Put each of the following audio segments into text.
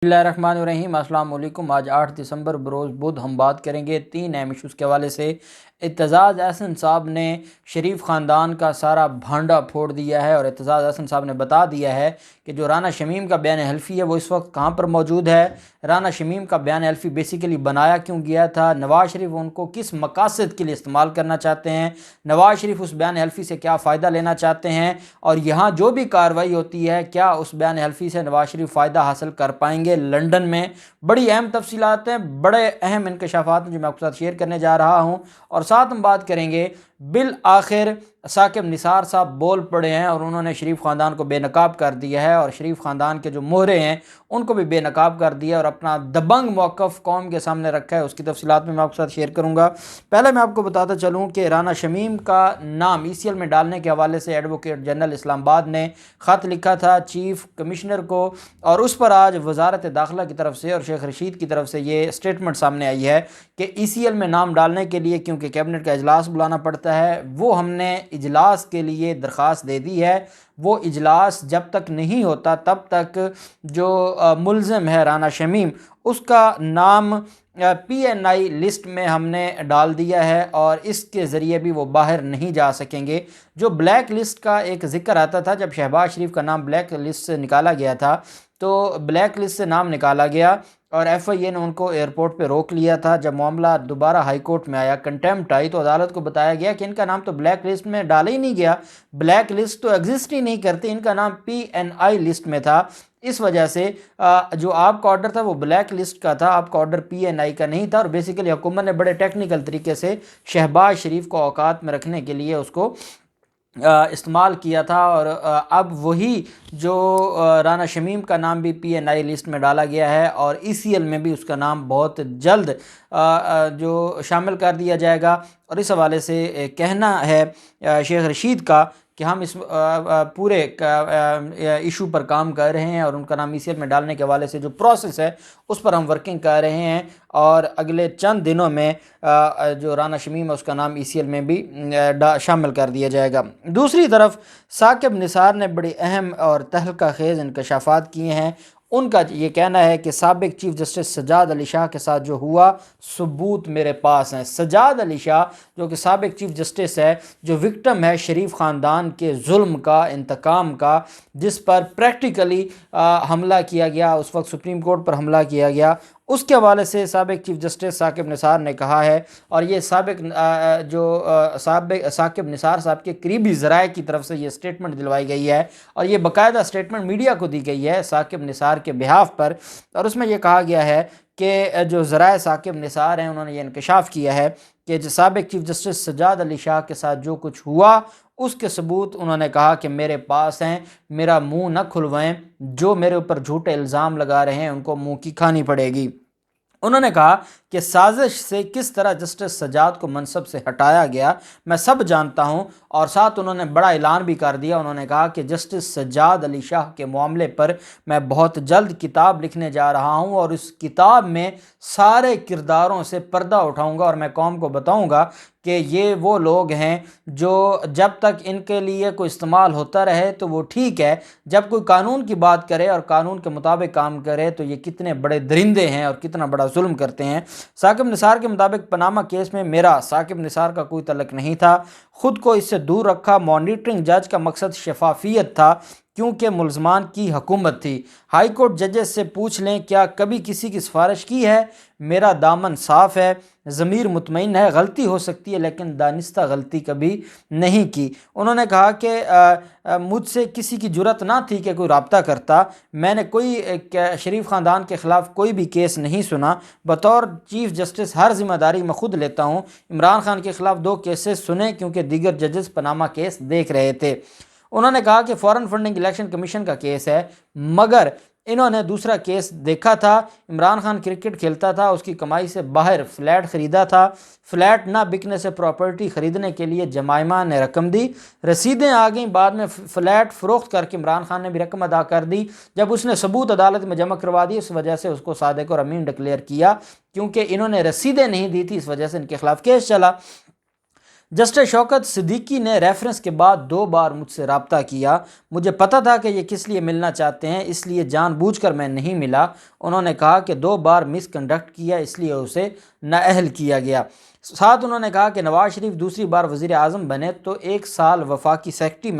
بسم اللہ الرحمن الرحیم۔ السلام علیکم۔ آج 8 دسمبر بروز بدھ ہم بات کریں گے 3 اہم ایشوز کے حوالے سے۔ اعتزاز احسن صاحب نے شریف خاندان کا سارا بھانڈا پھوڑ دیا ہے اور اعتزاز احسن صاحب نے بتا دیا ہے کہ جو رانا شمیم کا بیان حلفی ہے وہ اس وقت کہاں پر موجود ہے، رانا شمیم کا بیان حلفی بیسیکلی بنایا کیوں گیا تھا، نواز شریف ان کو کس مقاصد کے لیے استعمال کرنا چاہتے ہیں، نواز شریف اس بیان حلفی سے کیا فائدہ لینا چاہتے ہیں، اور یہاں جو بھی کارروائی ہوتی ہے کیا اس بیان حلفی سے نواز شریف فائدہ حاصل کر پائیں گے لندن میں۔ بڑی اہم تفصیلات ہیں، بڑے اہم انکشافات ہیں جو میں آپ کے ساتھ شیئر کرنے جا رہا ہوں، اور ساتھ ہم بات کریں گے بالآخر ثاقب نثار صاحب بول پڑے ہیں اور انہوں نے شریف خاندان کو بے نقاب کر دیا ہے، اور شریف خاندان کے جو مہرے ہیں ان کو بھی بے نقاب کر دیا اور اپنا دبنگ موقف قوم کے سامنے رکھا ہے۔ اس کی تفصیلات میں آپ کے ساتھ شیئر کروں گا۔ پہلے میں آپ کو بتاتا چلوں کہ رانا شمیم کا نام ECL میں ڈالنے کے حوالے سے ایڈوکیٹ جنرل اسلام آباد نے خط لکھا تھا چیف کمشنر کو، اور اس پر آج وزارت داخلہ کی طرف سے اور شیخ رشید کی طرف سے یہ اسٹیٹمنٹ سامنے آئی ہے کہ ECL میں نام ڈالنے کے لیے کیونکہ کیبنٹ کا اجلاس بلانا پڑتا ہے، وہ ہم نے اجلاس کے لیے درخواست دے دی ہے۔ وہ اجلاس جب تک نہیں ہوتا تب تک جو ملزم ہے رانا شمیم اس کا نام PNI لسٹ میں ہم نے ڈال دیا ہے، اور اس کے ذریعے بھی وہ باہر نہیں جا سکیں گے۔ جو بلیک لسٹ کا ایک ذکر آتا تھا، جب شہباز شریف کا نام بلیک لسٹ سے نکالا گیا تھا تو بلیک لسٹ سے نام نکالا گیا اور FIA نے ان کو ایئرپورٹ پہ روک لیا تھا۔ جب معاملہ دوبارہ ہائی کورٹ میں آیا، کنٹیمپٹ آئی، تو عدالت کو بتایا گیا کہ ان کا نام تو بلیک لسٹ میں ڈالا ہی نہیں گیا، بلیک لسٹ تو ایگزسٹ ہی نہیں کرتی، ان کا نام PNI لسٹ میں تھا۔ اس وجہ سے جو آپ کا آرڈر تھا وہ بلیک لسٹ کا تھا، آپ کا آرڈر PNI کا نہیں تھا، اور بیسیکلی حکومت نے بڑے ٹیکنیکل طریقے سے شہباز شریف کو اوقات میں رکھنے کے لیے اس کو استعمال کیا تھا، اور اب وہی جو رانا شمیم کا نام بھی PNI لسٹ میں ڈالا گیا ہے، اور ECL میں بھی اس کا نام بہت جلد جو شامل کر دیا جائے گا۔ اور اس حوالے سے کہنا ہے شیخ رشید کا کہ ہم اس پورے ایشو پر کام کر رہے ہیں، اور ان کا نام ECL میں ڈالنے کے حوالے سے جو پروسیس ہے اس پر ہم ورکنگ کر رہے ہیں، اور اگلے چند دنوں میں جو رانا شمیم ہے اس کا نام ECL میں بھی شامل کر دیا جائے گا۔ دوسری طرف ثاقب نثار نے بڑی اہم اور تہلکہ خیز انکشافات کیے ہیں۔ ان کا یہ کہنا ہے کہ سابق چیف جسٹس سجاد علی شاہ کے ساتھ جو ہوا ثبوت میرے پاس ہیں۔ سجاد علی شاہ جو کہ سابق چیف جسٹس ہے، جو وکٹم ہے شریف خاندان کے ظلم کا، انتقام کا، جس پر پریکٹیکلی حملہ کیا گیا، اس وقت سپریم کورٹ پر حملہ کیا گیا، اس کے حوالے سے سابق چیف جسٹس ثاقب نثار نے کہا ہے، اور یہ ثاقب نثار صاحب کے قریبی ذرائع کی طرف سے یہ اسٹیٹمنٹ دلوائی گئی ہے، اور یہ باقاعدہ اسٹیٹمنٹ میڈیا کو دی گئی ہے ثاقب نثار کے بہاف پر، اور اس میں یہ کہا گیا ہے کہ جو ذرائع ثاقب نثار ہیں انہوں نے یہ انکشاف کیا ہے کہ جو سابق چیف جسٹس سجاد علی شاہ کے ساتھ جو کچھ ہوا اس کے ثبوت انہوں نے کہا کہ میرے پاس ہیں، میرا منہ نہ کھلوائیں، جو میرے اوپر جھوٹے الزام لگا رہے ہیں ان کو منہ کی کھانی پڑے گی۔ انہوں نے کہا کہ سازش سے کس طرح جسٹس سجاد کو منصب سے ہٹایا گیا میں سب جانتا ہوں، اور ساتھ انہوں نے بڑا اعلان بھی کر دیا۔ انہوں نے کہا کہ جسٹس سجاد علی شاہ کے معاملے پر میں بہت جلد کتاب لکھنے جا رہا ہوں، اور اس کتاب میں سارے کرداروں سے پردہ اٹھاؤں گا، اور میں قوم کو بتاؤں گا کہ یہ وہ لوگ ہیں جو جب تک ان کے لیے کوئی استعمال ہوتا رہے تو وہ ٹھیک ہے، جب کوئی قانون کی بات کرے اور قانون کے مطابق کام کرے تو یہ کتنے بڑے درندے ہیں اور کتنا بڑا ظلم کرتے ہیں۔ ثاقب نثار کے مطابق پاناما کیس میں میرا ثاقب نثار کا کوئی تعلق نہیں تھا، خود کو اس سے دور رکھا۔ مانیٹرنگ جج کا مقصد شفافیت تھا کیونکہ ملزمان کی حکومت تھی۔ ہائی کورٹ ججز سے پوچھ لیں کیا کبھی کسی کی سفارش کی ہے، میرا دامن صاف ہے، ضمیر مطمئن ہے، غلطی ہو سکتی ہے لیکن دانستہ غلطی کبھی نہیں کی۔ انہوں نے کہا کہ مجھ سے کسی کی جرات نہ تھی کہ کوئی رابطہ کرتا، میں نے کوئی شریف خاندان کے خلاف کوئی بھی کیس نہیں سنا، بطور چیف جسٹس ہر ذمہ داری میں خود لیتا ہوں۔ عمران خان کے خلاف 2 کیسز سنے کیونکہ دیگر ججز پاناما کیس دیکھ رہے تھے۔ انہوں نے کہا کہ فارن فنڈنگ الیکشن کمیشن کا کیس ہے، مگر انہوں نے دوسرا کیس دیکھا تھا۔ عمران خان کرکٹ کھیلتا تھا، اس کی کمائی سے باہر فلیٹ خریدا تھا، فلیٹ نہ بکنے سے پراپرٹی خریدنے کے لیے جمائمہ نے رقم دی، رسیدیں آ گئیں، بعد میں فلیٹ فروخت کر کے عمران خان نے بھی رقم ادا کر دی۔ جب اس نے ثبوت عدالت میں جمع کروا دی اس وجہ سے اس کو صادق اور امین ڈکلیئر کیا، کیونکہ انہوں نے رسیدیں نہیں دی تھی، اس وجہ سے ان کے خلاف کیس چلا۔ جسٹس شوکت صدیقی نے ریفرنس کے بعد 2 بار مجھ سے رابطہ کیا۔ مجھے پتہ تھا کہ یہ کس لیے ملنا چاہتے ہیں، اس لیے جان بوجھ کر میں نہیں ملا۔ انہوں نے کہا کہ 2 بار مس کنڈکٹ کیا، اس لیے اسے نااہل کیا گیا۔ ساتھ انہوں نے کہا کہ نواز شریف دوسری بار وزیر اعظم بنے تو 1 سال وفاقی سیکرٹری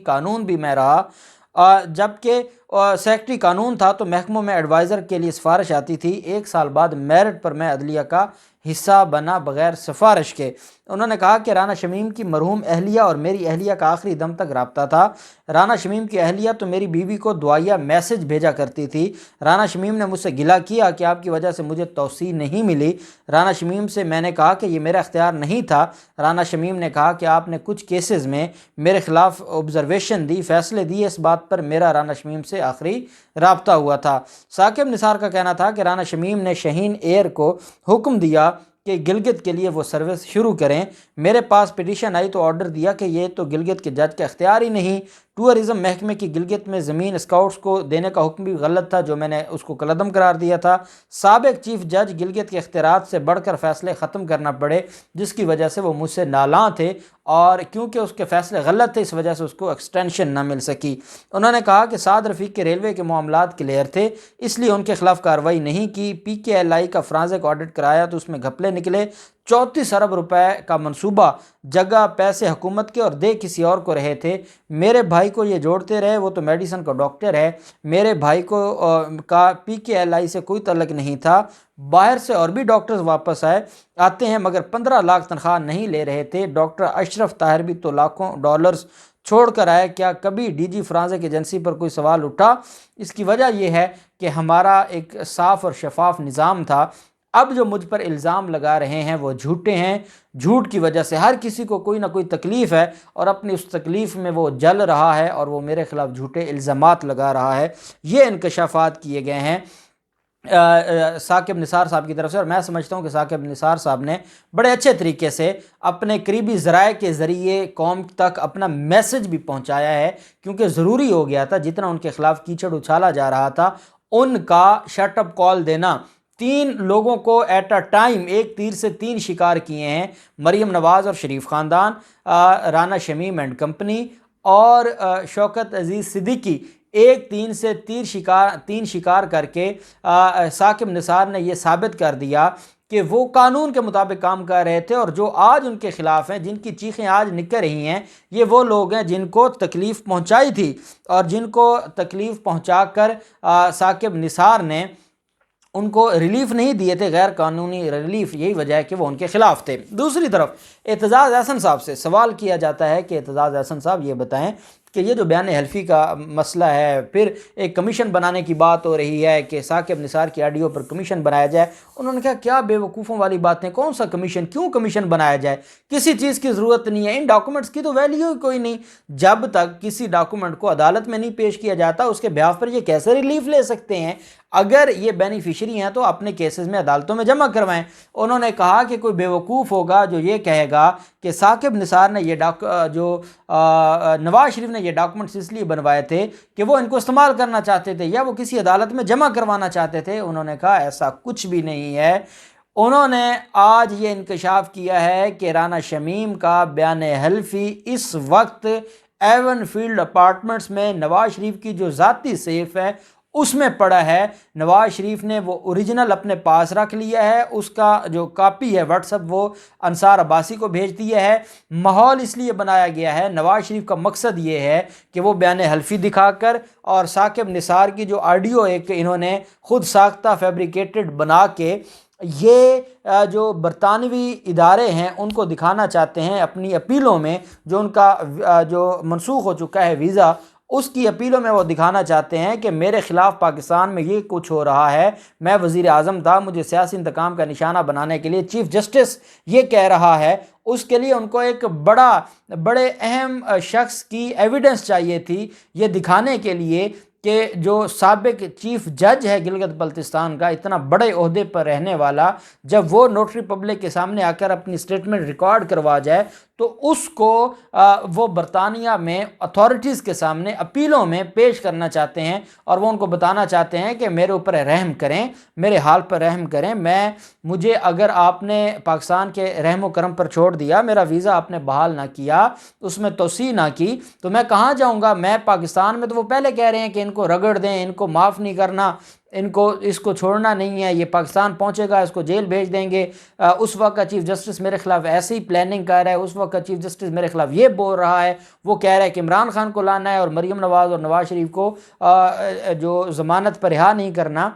قانون بھی میں رہا، جبکہ سیکرٹری قانون تھا تو محکموں میں ایڈوائزر کے لیے سفارش آتی تھی۔ 1 سال بعد میرٹ پر میں عدلیہ کا حصہ بنا بغیر سفارش کے۔ انہوں نے کہا کہ رانا شمیم کی مرحوم اہلیہ اور میری اہلیہ کا آخری دم تک رابطہ تھا۔ رانا شمیم کی اہلیہ تو میری بیوی کو دعائیہ میسج بھیجا کرتی تھی۔ رانا شمیم نے مجھ سے گلہ کیا کہ آپ کی وجہ سے مجھے توسیع نہیں ملی۔ رانا شمیم سے میں نے کہا کہ یہ میرا اختیار نہیں تھا۔ رانا شمیم نے کہا کہ آپ نے کچھ کیسز میں میرے خلاف آبزرویشن دی، فیصلے دیے، اس بات پر میرا رانا شمیم سے آخری رابطہ ہوا تھا۔ ثاقب نثار کا کہنا تھا کہ رانا شمیم نے شہین ایئر کو حکم دیا کہ گلگت کے لیے وہ سروس شروع کریں۔ میرے پاس پٹیشن آئی تو آرڈر دیا کہ یہ تو گلگت کے جج کا اختیار ہی نہیں۔ ٹورزم محکمے کی گلگت میں زمین اسکاؤٹس کو دینے کا حکم بھی غلط تھا، جو میں نے اس کو کالعدم قرار دیا تھا۔ سابق چیف جج گلگت کے اختیارات سے بڑھ کر فیصلے ختم کرنا پڑے، جس کی وجہ سے وہ مجھ سے نالاں تھے، اور کیونکہ اس کے فیصلے غلط تھے اس وجہ سے اس کو ایکسٹینشن نہ مل سکی۔ انہوں نے کہا کہ سعد رفیق کے ریلوے کے معاملات کلیئر تھے، اس لیے ان کے خلاف کارروائی نہیں کی۔ پی کے ایل آئی کا فرانزک آڈٹ کرایا تو اس میں گھپلے نکلے۔ 34 ارب روپے کا منصوبہ جگہ پیسے حکومت کے اور دے کسی اور کو رہے تھے۔ میرے بھائی کو یہ جوڑتے رہے، وہ تو میڈیسن کا ڈاکٹر ہے۔ میرے بھائی کو کا پی کے ایل آئی سے کوئی تعلق نہیں تھا۔ باہر سے اور بھی ڈاکٹرز واپس آتے ہیں مگر 15 لاکھ تنخواہ نہیں لے رہے تھے۔ ڈاکٹر اشرف طاہر بھی تو لاکھوں ڈالرز چھوڑ کر آئے۔ کیا کبھی ڈی جی فرانزک ایجنسی پر کوئی سوال اٹھا؟ اس کی وجہ یہ ہے کہ ہمارا ایک صاف اور شفاف نظام تھا۔ اب جو مجھ پر الزام لگا رہے ہیں وہ جھوٹے ہیں۔ جھوٹ کی وجہ سے ہر کسی کو کوئی نہ کوئی تکلیف ہے، اور اپنی اس تکلیف میں وہ جل رہا ہے اور وہ میرے خلاف جھوٹے الزامات لگا رہا ہے۔ یہ انکشافات کیے گئے ہیں ثاقب نثار صاحب کی طرف سے، اور میں سمجھتا ہوں کہ ثاقب نثار صاحب نے بڑے اچھے طریقے سے اپنے قریبی ذرائع کے ذریعے قوم تک اپنا میسج بھی پہنچایا ہے، کیونکہ ضروری ہو گیا تھا جتنا ان کے خلاف کیچڑ اچھالا جا رہا تھا ان کا شٹ اپ کال دینا۔ 3 لوگوں کو ایٹ اے ٹائم ایک تیر سے 3 شکار کیے ہیں، مریم نواز اور شریف خاندان، رانا شمیم اینڈ کمپنی اور شوکت عزیز صدیقی۔ ایک تین سے 3 شکار کر کے ثاقب نثار نے یہ ثابت کر دیا کہ وہ قانون کے مطابق کام کر رہے تھے، اور جو آج ان کے خلاف ہیں، جن کی چیخیں آج نکل رہی ہیں، یہ وہ لوگ ہیں جن کو تکلیف پہنچائی تھی، اور جن کو تکلیف پہنچا کر ثاقب نثار نے ان کو ریلیف نہیں دیے تھے، غیر قانونی ریلیف، یہی وجہ ہے کہ وہ ان کے خلاف تھے۔ دوسری طرف اعتزاز احسن صاحب سے سوال کیا جاتا ہے کہ اعتزاز احسن صاحب یہ بتائیں کہ یہ جو بیان حلفی کا مسئلہ ہے، پھر ایک کمیشن بنانے کی بات ہو رہی ہے کہ ثاقب نثار کی آڈیو پر کمیشن بنایا جائے۔ انہوں نے کہا کیا بے وقوفوں والی باتیں، کون سا کمیشن، کیوں کمیشن بنایا جائے؟ کسی چیز کی ضرورت نہیں ہے، ان ڈاکومنٹس کی تو ویلیو ہی کوئی نہیں۔ جب تک کسی ڈاکومنٹ کو عدالت میں نہیں پیش کیا جاتا، اس کے بیہاف پر یہ کیسے ریلیف لے سکتے ہیں؟ اگر یہ بینیفیشری ہیں تو اپنے کیسز میں عدالتوں میں جمع کروائیں۔ انہوں نے کہا کہ کوئی بیوقوف ہوگا جو یہ کہے گا کہ ثاقب نثار نے نواز شریف نے یہ ڈاکومنٹس اس لیے بنوائے تھے کہ وہ ان کو استعمال کرنا چاہتے تھے یا وہ کسی عدالت میں جمع کروانا چاہتے تھے۔ انہوں نے کہا ایسا کچھ بھی نہیں ہے۔ انہوں نے آج یہ انکشاف کیا ہے کہ رانا شمیم کا بیان حلفی اس وقت ایون فیلڈ اپارٹمنٹس میں نواز شریف کی جو ذاتی سیف ہے اس میں پڑا ہے۔ نواز شریف نے وہ اوریجنل اپنے پاس رکھ لیا ہے، اس کا جو کاپی ہے واٹس ایپ وہ انصار عباسی کو بھیج دیا ہے۔ ماحول اس لیے بنایا گیا ہے، نواز شریف کا مقصد یہ ہے کہ وہ بیان حلفی دکھا کر اور ثاقب نثار کی جو آڈیو ایک انہوں نے خود ساختہ فیبریکیٹڈ بنا کے یہ جو برطانوی ادارے ہیں ان کو دکھانا چاہتے ہیں اپنی اپیلوں میں، جو ان کا جو منسوخ ہو چکا ہے ویزا، اس کی اپیلوں میں وہ دکھانا چاہتے ہیں کہ میرے خلاف پاکستان میں یہ کچھ ہو رہا ہے، میں وزیر اعظم تھا، مجھے سیاسی انتقام کا نشانہ بنانے کے لیے چیف جسٹس یہ کہہ رہا ہے۔ اس کے لیے ان کو ایک بڑے اہم شخص کی ایویڈنس چاہیے تھی، یہ دکھانے کے لیے کہ جو سابق چیف جج ہے گلگت بلتستان کا، اتنا بڑے عہدے پر رہنے والا، جب وہ نوٹری پبلک کے سامنے آ کر اپنی سٹیٹمنٹ ریکارڈ کروا جائے تو اس کو وہ برطانیہ میں اتھارٹیز کے سامنے اپیلوں میں پیش کرنا چاہتے ہیں، اور وہ ان کو بتانا چاہتے ہیں کہ میرے اوپر رحم کریں، میرے حال پر رحم کریں، مجھے اگر آپ نے پاکستان کے رحم و کرم پر چھوڑ دیا، میرا ویزا آپ نے بحال نہ کیا، اس میں توسیع نہ کی، تو میں کہاں جاؤں گا؟ میں پاکستان میں تو وہ پہلے کہہ رہے ہیں کہ ان کو رگڑ دیں، ان کو معاف نہیں کرنا، اس کو چھوڑنا نہیں ہے، یہ پاکستان پہنچے گا، اس کو جیل بھیج دیں گے۔ اس وقت کا چیف جسٹس میرے خلاف ایسی ہی پلاننگ کر رہا ہے، اس وقت کا چیف جسٹس میرے خلاف یہ بول رہا ہے، وہ کہہ رہا ہے کہ عمران خان کو لانا ہے اور مریم نواز اور نواز شریف کو جو ضمانت پر رہا نہیں کرنا۔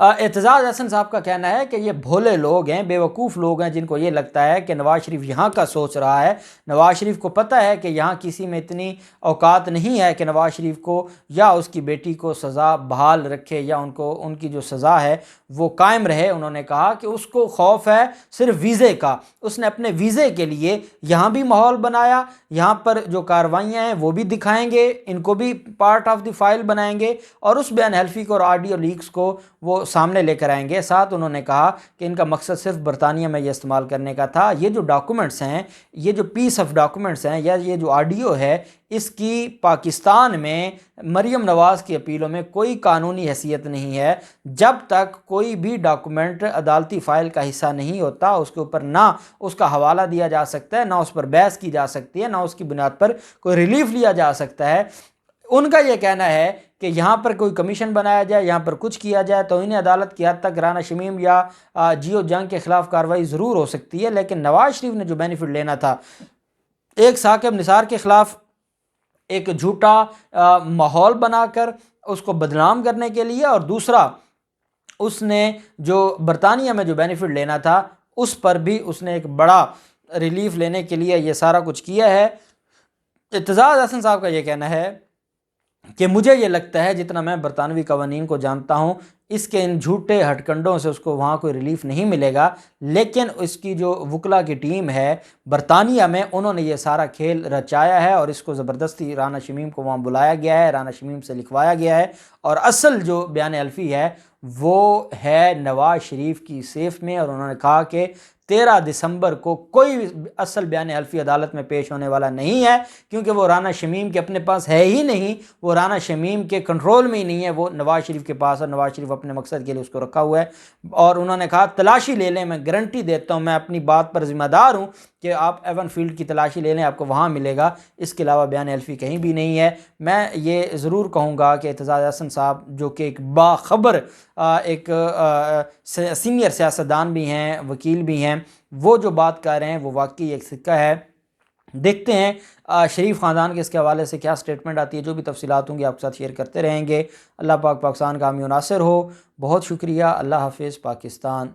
اعتزاز احسن صاحب کا کہنا ہے کہ یہ بھولے لوگ ہیں، بے وقوف لوگ ہیں، جن کو یہ لگتا ہے کہ نواز شریف یہاں کا سوچ رہا ہے۔ نواز شریف کو پتہ ہے کہ یہاں کسی میں اتنی اوقات نہیں ہے کہ نواز شریف کو یا اس کی بیٹی کو سزا بحال رکھے یا ان کی جو سزا ہے وہ قائم رہے۔ انہوں نے کہا کہ اس کو خوف ہے صرف ویزے کا، اس نے اپنے ویزے کے لیے یہاں بھی ماحول بنایا، یہاں پر جو کاروائیاں ہیں وہ بھی دکھائیں گے، ان کو بھی پارٹ آف دی فائل بنائیں گے، اور اس بیان حلفی کو اور آڈیو لیکس کو وہ سامنے لے کر آئیں گے۔ ساتھ انہوں نے کہا کہ ان کا مقصد صرف برطانیہ میں یہ استعمال کرنے کا تھا۔ یہ جو ڈاکومنٹس ہیں، یہ جو پیس آف ڈاکومنٹس ہیں، یا یہ جو آڈیو ہے، اس کی پاکستان میں مریم نواز کی اپیلوں میں کوئی قانونی حیثیت نہیں ہے۔ جب تک کوئی بھی ڈاکومنٹ عدالتی فائل کا حصہ نہیں ہوتا، اس کے اوپر نہ اس کا حوالہ دیا جا سکتا ہے، نہ اس پر بحث کی جا سکتی ہے، نہ اس کی بنیاد پر کوئی ریلیف لیا جا سکتا ہے۔ ان کا یہ کہنا ہے کہ یہاں پر کوئی کمیشن بنایا جائے، یہاں پر کچھ کیا جائے تو انہیں عدالت کی حد تک رانا شمیم یا جیو جنگ کے خلاف کارروائی ضرور ہو سکتی ہے، لیکن نواز شریف نے جو بینیفٹ لینا تھا، ایک ثاقب نثار کے خلاف ایک جھوٹا ماحول بنا کر اس کو بدنام کرنے کے لیے، اور دوسرا اس نے جو برطانیہ میں جو بینیفٹ لینا تھا اس پر بھی اس نے ایک بڑا ریلیف لینے کے لیے یہ سارا کچھ کیا ہے۔ اعتزاز احسن صاحب کا یہ کہنا ہے کہ مجھے یہ لگتا ہے جتنا میں برطانوی قوانین کو جانتا ہوں، اس کے ان جھوٹے ہٹ کنڈوں سے اس کو وہاں کوئی ریلیف نہیں ملے گا، لیکن اس کی جو وکلا کی ٹیم ہے برطانیہ میں، انہوں نے یہ سارا کھیل رچایا ہے اور اس کو زبردستی رانا شمیم کو وہاں بلایا گیا ہے، رانا شمیم سے لکھوایا گیا ہے، اور اصل جو بیان حلفی ہے وہ ہے نواز شریف کی سیف میں، اور انہوں نے کہا کہ 13 دسمبر کو کوئی اصل بیان حلفی عدالت میں پیش ہونے والا نہیں ہے، کیونکہ وہ رانا شمیم کے اپنے پاس ہے ہی نہیں، وہ رانا شمیم کے کنٹرول میں ہی نہیں ہے، وہ نواز شریف کے پاس ہے، نواز شریف اپنے مقصد کے لیے اس کو رکھا ہوا ہے۔ اور انہوں نے کہا تلاشی لے لیں، میں گارنٹی دیتا ہوں، میں اپنی بات پر ذمہ دار ہوں کہ آپ ایون فیلڈ کی تلاشی لے لیں، آپ کو وہاں ملے گا، اس کے علاوہ بیان حلفی کہیں بھی نہیں ہے۔ میں یہ ضرور کہوں گا کہ اعتزاز احسن صاحب جو کہ ایک باخبر ایک سینئر سیاستدان بھی ہیں، وکیل بھی ہیں، وہ جو بات کر رہے ہیں وہ واقعی ایک سکہ ہے۔ دیکھتے ہیں شریف خاندان کے اس کے حوالے سے کیا سٹیٹمنٹ آتی ہے، جو بھی تفصیلات ہوں گی آپ کے ساتھ شیئر کرتے رہیں گے۔ اللہ پاک پاکستان کا حامی و ناصر ہو۔ بہت شکریہ۔ اللہ حافظ۔ پاکستان۔